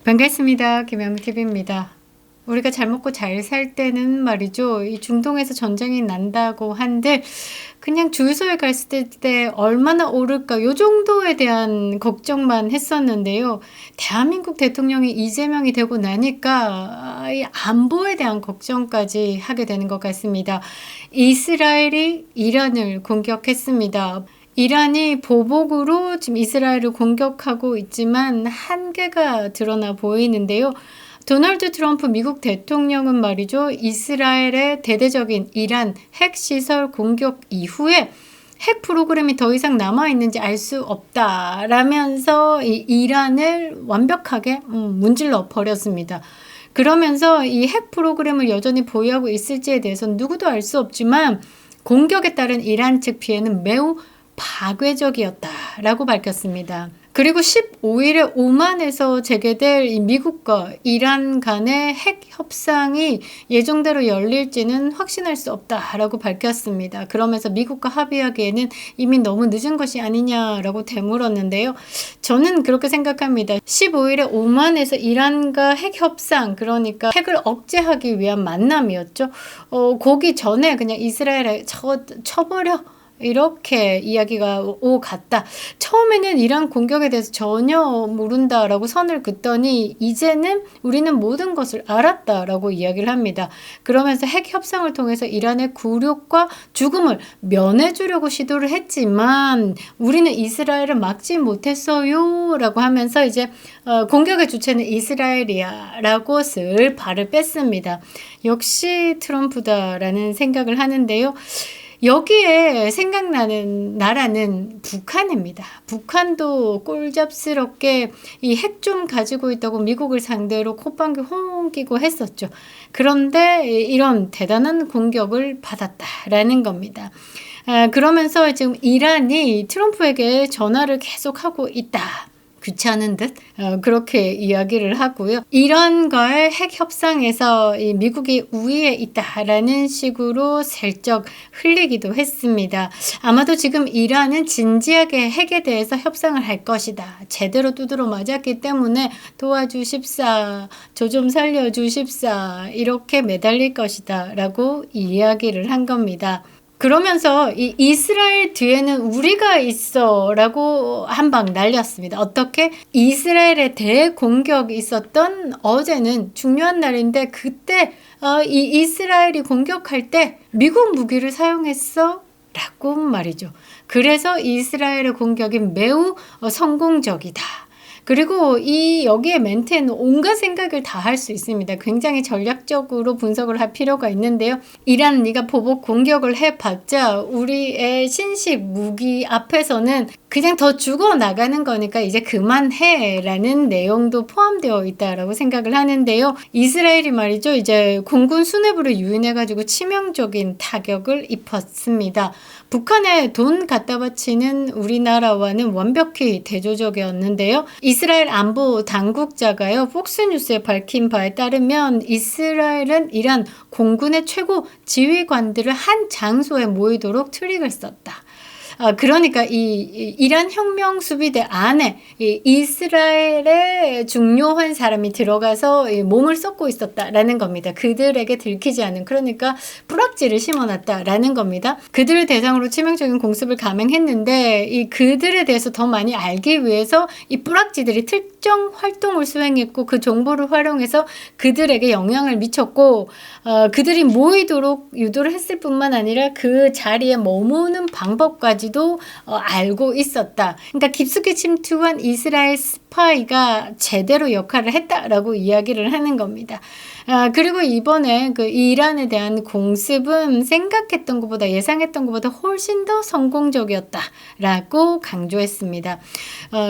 반갑습니다. 김영TV입니다. 우리가 잘 먹고 잘 살 때는 말이죠. 이 중동에서 전쟁이 난다고 한들 그냥 주유소에 갔을 때 얼마나 오를까 요 정도에 대한 걱정만 했었는데요. 대한민국 대통령이 이재명이 되고 나니까 이 안보에 대한 걱정까지 하게 되는 것 같습니다. 이스라엘이 이란을 공격했습니다. 이란이 보복으로 지금 이스라엘을 공격하고 있지만 한계가 드러나 보이는데요. 도널드 트럼프 미국 대통령은 말이죠. 이스라엘의 대대적인 이란 핵시설 공격 이후에 핵 프로그램이 더 이상 남아있는지 알 수 없다라면서 이란을 완벽하게 문질러 버렸습니다. 그러면서 이 핵 프로그램을 여전히 보유하고 있을지에 대해서는 누구도 알 수 없지만 공격에 따른 이란 측 피해는 매우 파괴적이었다라고 밝혔습니다. 그리고 15일에 오만에서 재개될 이 미국과 이란 간의 핵 협상이 예정대로 열릴지는 확신할 수 없다라고 밝혔습니다. 그러면서 미국과 합의하기에는 이미 너무 늦은 것이 아니냐라고 되물었는데요. 저는 그렇게 생각합니다. 15일에 오만에서 이란과 핵 협상, 그러니까 핵을 억제하기 위한 만남이었죠. 거기 전에 그냥 이스라엘에 쳐버려. 이렇게 이야기가 오갔다. 처음에는 이란 공격에 대해서 전혀 모른다라고 선을 긋더니 이제는 우리는 모든 것을 알았다라고 이야기를 합니다. 그러면서 핵 협상을 통해서 이란의 굴욕과 죽음을 면해주려고 시도를 했지만 우리는 이스라엘을 막지 못했어요 라고 하면서 이제 공격의 주체는 이스라엘이야 라고 슬 발을 뺐습니다. 역시 트럼프다라는 생각을 하는데요. 여기에 생각나는 나라는 북한입니다. 북한도 꼴잡스럽게 이 핵 좀 가지고 있다고 미국을 상대로 콧방귀 홍기고 했었죠. 그런데 이런 대단한 공격을 받았다라는 겁니다. 그러면서 지금 이란이 트럼프에게 전화를 계속하고 있다. 귀찮은 듯 그렇게 이야기를 하고요. 이란과의 핵 협상에서 미국이 우위에 있다라는 식으로 슬쩍 흘리기도 했습니다. 아마도 지금 이란은 진지하게 핵에 대해서 협상을 할 것이다. 제대로 두드러 맞았기 때문에 도와주십사, 저 좀 살려주십사 이렇게 매달릴 것이다 라고 이야기를 한 겁니다. 그러면서 이 이스라엘 뒤에는 우리가 있어 라고 한 방 날렸습니다. 어떻게? 이스라엘에 대공격이 있었던 어제는 중요한 날인데 그때 이 이스라엘이 공격할 때 미국 무기를 사용했어? 라고 말이죠. 그래서 이스라엘의 공격이 매우 성공적이다. 그리고 여기에 멘트에는 온갖 생각을 다 할 수 있습니다. 굉장히 전략적으로 분석을 할 필요가 있는데요. 이란 네가 보복 공격을 해봤자 우리의 신식 무기 앞에서는 그냥 더 죽어나가는 거니까 이제 그만해 라는 내용도 포함되어 있다라고 생각을 하는데요. 이스라엘이 말이죠. 이제 공군 수뇌부를 유인해가지고 치명적인 타격을 입었습니다. 북한에 돈 갖다 바치는 우리나라와는 완벽히 대조적이었는데요. 이스라엘 안보 당국자가요. 폭스뉴스에 밝힌 바에 따르면 이스라엘은 이란 공군의 최고 지휘관들을 한 장소에 모이도록 트릭을 썼다. 그러니까 이 이란 혁명 수비대 안에 이스라엘의 중요한 사람이 들어가서 몸을 쏟고 있었다라는 겁니다. 그들에게 들키지 않은, 그러니까 뿌락지를 심어놨다라는 겁니다. 그들을 대상으로 치명적인 공습을 감행했는데 그들에 대해서 더 많이 알기 위해서 이 뿌락지들이 특정 활동을 수행했고 그 정보를 활용해서 그들에게 영향을 미쳤고 그들이 모이도록 유도를 했을 뿐만 아니라 그 자리에 머무는 방법까지 도 알고 있었다. 그러니까 깊숙이 침투한 이스라엘 스파이가 제대로 역할을 했다라고 이야기를 하는 겁니다. 그리고 이번에 그 이란에 대한 공습은 생각했던 것보다 예상했던 것보다 훨씬 더 성공적이었다라고 강조했습니다.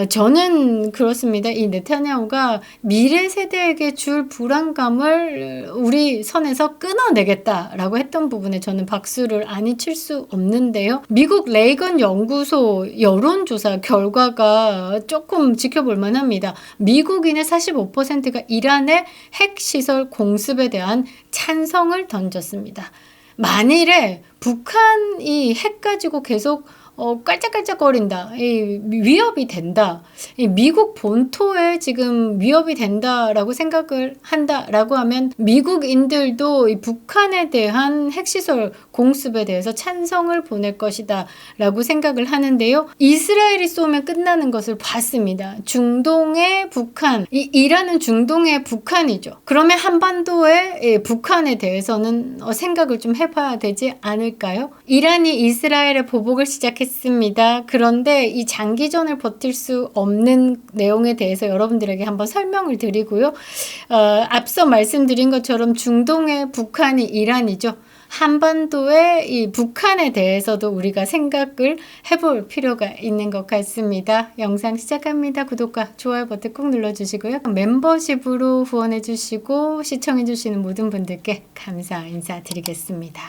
저는 그렇습니다. 이 네타냐후가 미래 세대에게 줄 불안감을 우리 선에서 끊어내겠다라고 했던 부분에 저는 박수를 아니 칠 수 없는데요. 미국 레이건 연구소 여론조사 결과가 조금 지켜볼 만합니다. 미국인의 45%가 이란의 핵시설 공습에 대한 찬성을 던졌습니다. 만일에 북한이 핵 가지고 계속 깔짝깔짝거린다. 이 위협이 된다. 이 미국 본토에 지금 위협이 된다라고 생각을 한다라고 하면 미국인들도 이 북한에 대한 핵시설 공습에 대해서 찬성을 보낼 것이다 라고 생각을 하는데요. 이스라엘이 쏘면 끝나는 것을 봤습니다. 중동의 북한, 이 이란은 중동의 북한이죠. 그러면 한반도의 북한에 대해서는 생각을 좀 해봐야 되지 않을까요? 이란이 이스라엘의 보복을 시작했습니다. 그런데 이 장기전을 버틸 수 없는 내용에 대해서 여러분들에게 한번 설명을 드리고요. 앞서 말씀드린 것처럼 중동의 북한이 이란이죠. 한반도의 이 북한에 대해서도 우리가 생각을 해볼 필요가 있는 것 같습니다. 영상 시작합니다. 구독과 좋아요 버튼 꼭 눌러주시고요. 멤버십으로 후원해주시고 시청해주시는 모든 분들께 감사 인사드리겠습니다.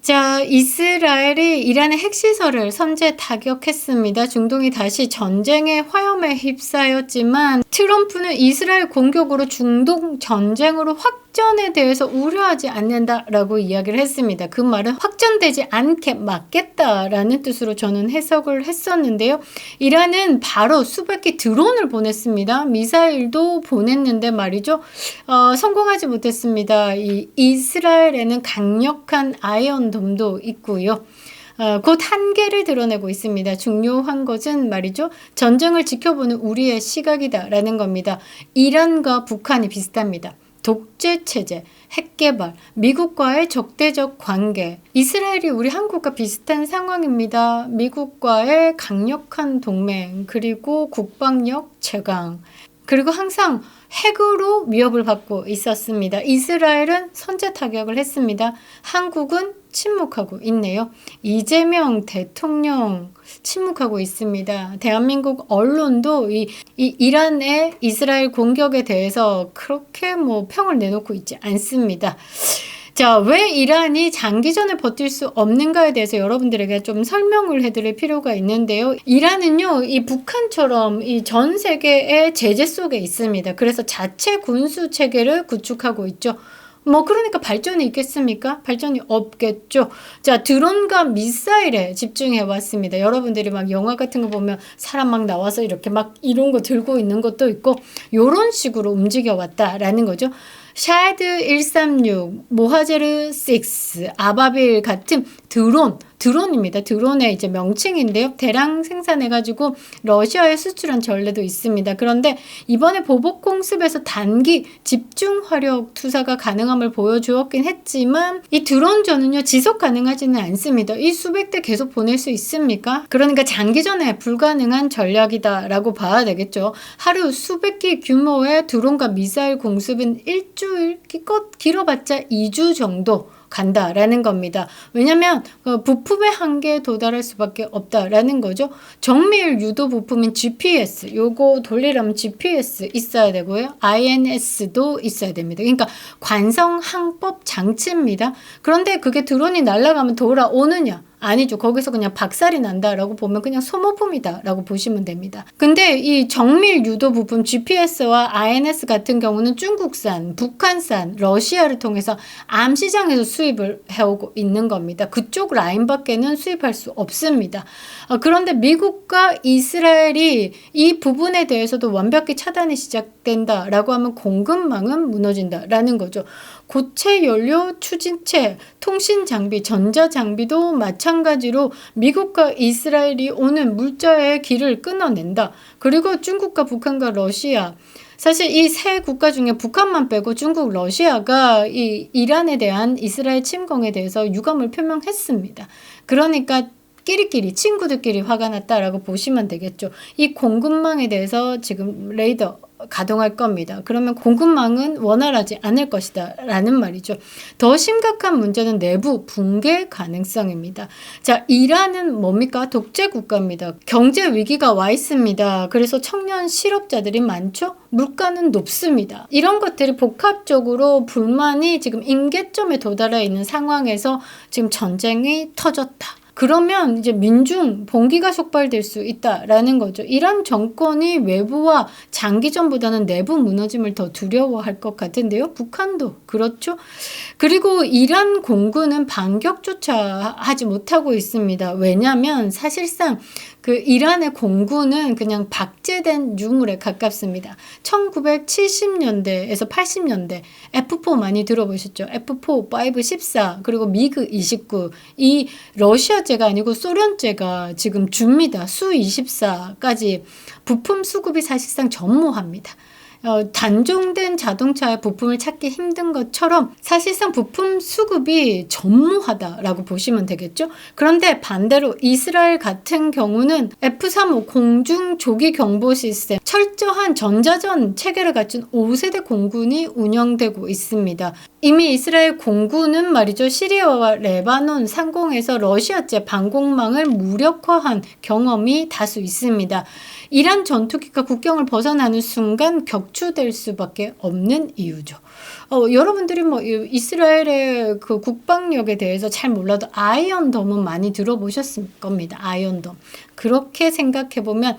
자, 이스라엘이 이란의 핵시설을 선제 타격했습니다. 중동이 다시 전쟁의 화염에 휩싸였지만 트럼프는 이스라엘 공격으로 중동 전쟁으로 확전에 대해서 우려하지 않는다라고 이야기를 했습니다. 그 말은 확전되지 않게 막겠다라는 뜻으로 저는 해석을 했었는데요. 이란은 바로 수백 개 드론을 보냈습니다. 미사일도 보냈는데 말이죠. 성공하지 못했습니다. 이 이스라엘에는 강력한 아이언돔도 있고요. 곧 한계를 드러내고 있습니다. 중요한 것은 말이죠. 전쟁을 지켜보는 우리의 시각이다라는 겁니다. 이란과 북한이 비슷합니다. 독재체제, 핵개발, 미국과의 적대적 관계. 이스라엘이 우리 한국과 비슷한 상황입니다. 미국과의 강력한 동맹, 그리고 국방력 최강. 그리고 항상 핵으로 위협을 받고 있었습니다. 이스라엘은 선제 타격을 했습니다. 한국은 침묵하고 있네요. 이재명 대통령 침묵하고 있습니다. 대한민국 언론도 이 이란의 이스라엘 공격에 대해서 그렇게 평을 내놓고 있지 않습니다. 자, 왜 이란이 장기전을 버틸 수 없는가에 대해서 여러분들에게 좀 설명을 해드릴 필요가 있는데요. 이란은요, 이 북한처럼 이 전 세계의 제재 속에 있습니다. 그래서 자체 군수 체계를 구축하고 있죠. 그러니까 발전이 있겠습니까? 발전이 없겠죠. 자, 드론과 미사일에 집중해 왔습니다. 여러분들이 막 영화 같은 거 보면 사람 막 나와서 이렇게 막 이런 거 들고 있는 것도 있고, 요런 식으로 움직여 왔다라는 거죠. 샤드 136, 모하제르 6, 아바빌 같은 드론입니다. 드론의 이제 명칭인데요. 대량 생산해가지고 러시아에 수출한 전례도 있습니다. 그런데 이번에 보복 공습에서 단기 집중 화력 투사가 가능함을 보여주었긴 했지만 이 드론전은요 지속 가능하지는 않습니다. 이 수백 대 계속 보낼 수 있습니까? 그러니까 장기전에 불가능한 전략이다라고 봐야 되겠죠. 하루 수백 기 규모의 드론과 미사일 공습은 일주일, 길어봤자 2주 정도 간다라는 겁니다. 왜냐면 부품의 한계에 도달할 수밖에 없다라는 거죠. 정밀 유도 부품인 GPS, 요거 돌리려면 GPS 있어야 되고요. INS도 있어야 됩니다. 그러니까 관성 항법 장치입니다. 그런데 그게 드론이 날아가면 돌아오느냐? 아니죠. 거기서 그냥 박살이 난다라고 보면 그냥 소모품이다라고 보시면 됩니다. 근데 이 정밀 유도 부품 GPS와 INS 같은 경우는 중국산, 북한산, 러시아를 통해서 암시장에서 수입을 해오고 있는 겁니다. 그쪽 라인밖에는 수입할 수 없습니다. 그런데 미국과 이스라엘이 이 부분에 대해서도 완벽히 차단이 시작된다라고 하면 공급망은 무너진다라는 거죠. 고체 연료 추진체, 통신 장비, 전자 장비도 마찬가지로 미국과 이스라엘이 오는 물자의 길을 끊어낸다. 그리고 중국과 북한과 러시아, 사실 이 세 국가 중에 북한만 빼고 중국, 러시아가 이 이란에 대한 이스라엘 침공에 대해서 유감을 표명했습니다. 그러니까 끼리끼리 친구들끼리 화가 났다라고 보시면 되겠죠. 이 공급망에 대해서 지금 레이더 가동할 겁니다. 그러면 공급망은 원활하지 않을 것이다 라는 말이죠. 더 심각한 문제는 내부 붕괴 가능성입니다. 자, 이란은 뭡니까? 독재 국가입니다. 경제 위기가 와 있습니다. 그래서 청년 실업자들이 많죠? 물가는 높습니다. 이런 것들이 복합적으로 불만이 지금 임계점에 도달해 있는 상황에서 지금 전쟁이 터졌다. 그러면 이제 민중 봉기가 촉발될 수 있다라는 거죠. 이란 정권이 외부와 장기전보다는 내부 무너짐을 더 두려워할 것 같은데요. 북한도 그렇죠. 그리고 이란 공군은 반격조차 하지 못하고 있습니다. 왜냐하면 사실상 그 이란의 공군은 그냥 박제된 유물에 가깝습니다. 1970년대에서 80년대 F4 많이 들어보셨죠? F4, 5, 14 그리고 미그 29 이 러시아제가 아니고 소련제가 지금 줍니다. 수-24까지 부품 수급이 사실상 전무합니다. 단종된 자동차의 부품을 찾기 힘든 것처럼 사실상 부품 수급이 전무하다라고 보시면 되겠죠. 그런데 반대로 이스라엘 같은 경우는 F-35 공중 조기 경보 시스템, 철저한 전자전 체계를 갖춘 5세대 공군이 운영되고 있습니다. 이미 이스라엘 공군은 말이죠. 시리아와 레바논 상공에서 러시아제 방공망을 무력화한 경험이 다수 있습니다. 이란 전투기가 국경을 벗어나는 순간 격추될 수밖에 없는 이유죠. 여러분들이 뭐 이스라엘의 그 국방력에 대해서 잘 몰라도 아이언돔은 많이 들어보셨을 겁니다. 아이언돔. 그렇게 생각해보면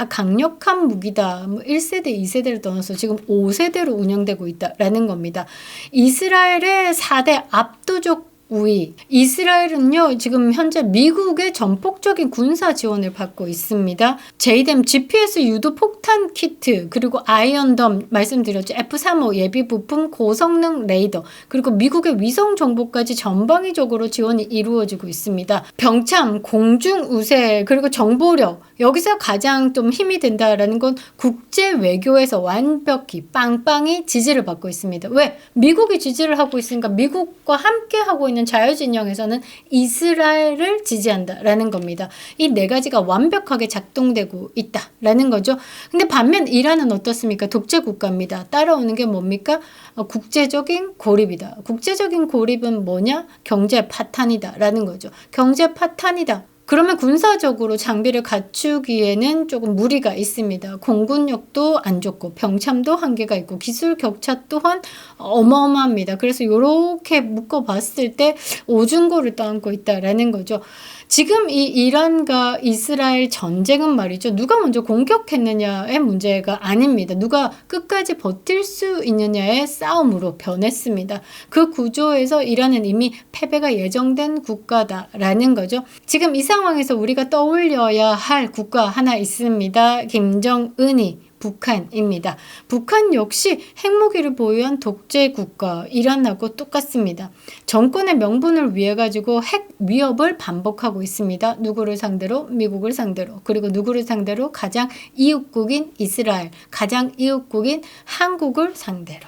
강력한 무기다. 뭐 1세대, 2세대를 떠나서 지금 5세대로 운영되고 있다라는 겁니다. 이스라엘의 4대 압도적 우위. 이스라엘은요, 지금 현재 미국의 전폭적인 군사 지원을 받고 있습니다. 제이뎀 GPS 유도 폭탄 키트, 그리고 아이언덤 말씀드렸죠. F-35 예비 부품 고성능 레이더, 그리고 미국의 위성 정보까지 전방위적으로 지원이 이루어지고 있습니다. 병참, 공중 우세, 그리고 정보력. 여기서 가장 좀 힘이 된다라는 건 국제 외교에서 완벽히 빵빵히 지지를 받고 있습니다. 왜? 미국이 지지를 하고 있으니까 미국과 함께 하고 있는 자유진영에서는 이스라엘을 지지한다라는 겁니다. 이 네 가지가 완벽하게 작동되고 있다라는 거죠. 근데 반면 이란은 어떻습니까? 독재 국가입니다. 따라오는 게 뭡니까? 국제적인 고립이다. 국제적인 고립은 뭐냐? 경제 파탄이다라는 거죠. 경제 파탄이다. 그러면 군사적으로 장비를 갖추기에는 조금 무리가 있습니다. 공군력도 안 좋고 병참도 한계가 있고 기술 격차 또한 어마어마합니다. 그래서 이렇게 묶어봤을 때 오중고를 떠안고 있다라는 거죠. 지금 이 이란과 이스라엘 전쟁은 말이죠. 누가 먼저 공격했느냐의 문제가 아닙니다. 누가 끝까지 버틸 수 있느냐의 싸움으로 변했습니다. 그 구조에서 이란은 이미 패배가 예정된 국가다라는 거죠. 지금 이 상황에서 우리가 떠올려야 할 국가 하나 있습니다. 김정은이 북한입니다. 북한 역시 핵무기를 보유한 독재 국가 이란하고 똑같습니다. 정권의 명분을 위해 가지고 핵 위협을 반복하고 있습니다. 누구를 상대로? 미국을 상대로. 그리고 누구를 상대로? 가장 이웃국인 이스라엘, 가장 이웃국인 한국을 상대로.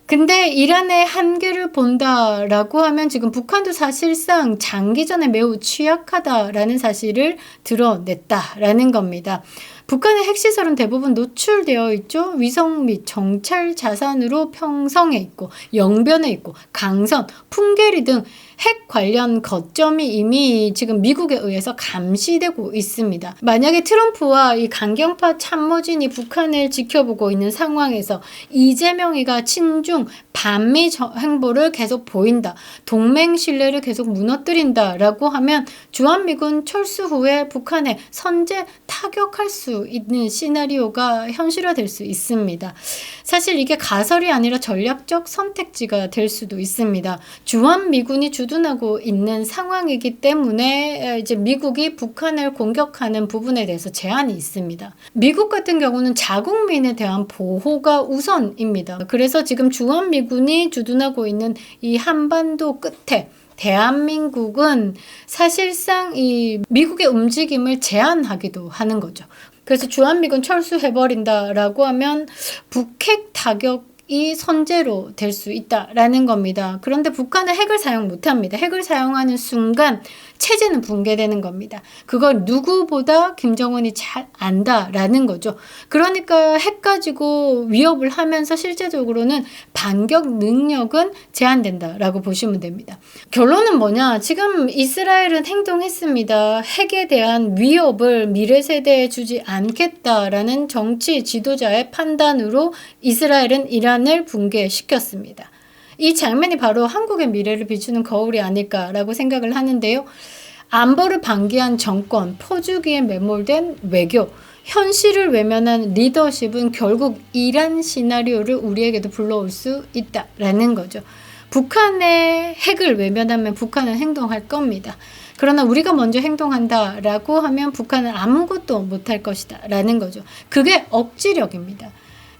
근데 이란의 한계를 본다라고 하면 지금 북한도 사실상 장기전에 매우 취약하다라는 사실을 드러냈다라는 겁니다. 북한의 핵시설은 대부분 노출되어 있죠. 위성 및 정찰 자산으로 형성해 있고 영변에 있고 강선, 풍계리 등 핵 관련 거점이 이미 지금 미국에 의해서 감시되고 있습니다. 만약에 트럼프와 이 강경파 참모진이 북한을 지켜보고 있는 상황에서 이재명이가 친중 반미 행보를 계속 보인다. 동맹 신뢰를 계속 무너뜨린다라고 하면 주한미군 철수 후에 북한에 선제 타격할 수 있는 시나리오가 현실화될 수 있습니다. 사실 이게 가설이 아니라 전략적 선택지가 될 수도 있습니다. 주한미군이 주둔하고 있는 상황이기 때문에 이제 미국이 북한을 공격하는 부분에 대해서 제한이 있습니다. 미국 같은 경우는 자국민에 대한 보호가 우선입니다. 그래서 지금 주한미군이 주둔하고 있는 이 한반도 끝에 대한민국은 사실상 이 미국의 움직임을 제한하기도 하는 거죠. 그래서 주한미군 철수해버린다라고 하면 북핵 타격이 선제로 될 수 있다라는 겁니다. 그런데 북한은 핵을 사용 못합니다. 핵을 사용하는 순간 체제는 붕괴되는 겁니다. 그걸 누구보다 김정은이 잘 안다라는 거죠. 그러니까 핵 가지고 위협을 하면서 실제적으로는 반격 능력은 제한된다라고 보시면 됩니다. 결론은 뭐냐? 지금 이스라엘은 행동했습니다. 핵에 대한 위협을 미래 세대에 주지 않겠다라는 정치 지도자의 판단으로 이스라엘은 이란을 붕괴시켰습니다. 이 장면이 바로 한국의 미래를 비추는 거울이 아닐까라고 생각을 하는데요. 안보를 방기한 정권, 포주기에 매몰된 외교, 현실을 외면한 리더십은 결국 이란 시나리오를 우리에게도 불러올 수 있다라는 거죠. 북한의 핵을 외면하면 북한은 행동할 겁니다. 그러나 우리가 먼저 행동한다라고 하면 북한은 아무것도 못할 것이다 라는 거죠. 그게 억지력입니다.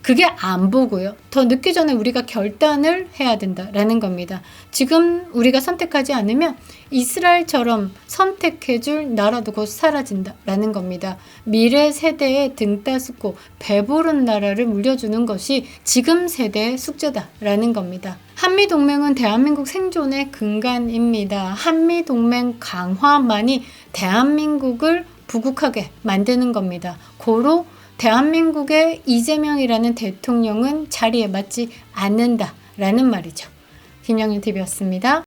그게 안보고요. 더 늦기 전에 우리가 결단을 해야 된다라는 겁니다. 지금 우리가 선택하지 않으면 이스라엘처럼 선택해줄 나라도 곧 사라진다라는 겁니다. 미래 세대에 등 따스고 배부른 나라를 물려주는 것이 지금 세대의 숙제다라는 겁니다. 한미동맹은 대한민국 생존의 근간입니다. 한미동맹 강화만이 대한민국을 부국하게 만드는 겁니다. 고로 대한민국의 이재명이라는 대통령은 자리에 맞지 않는다라는 말이죠. 김영윤TV였습니다.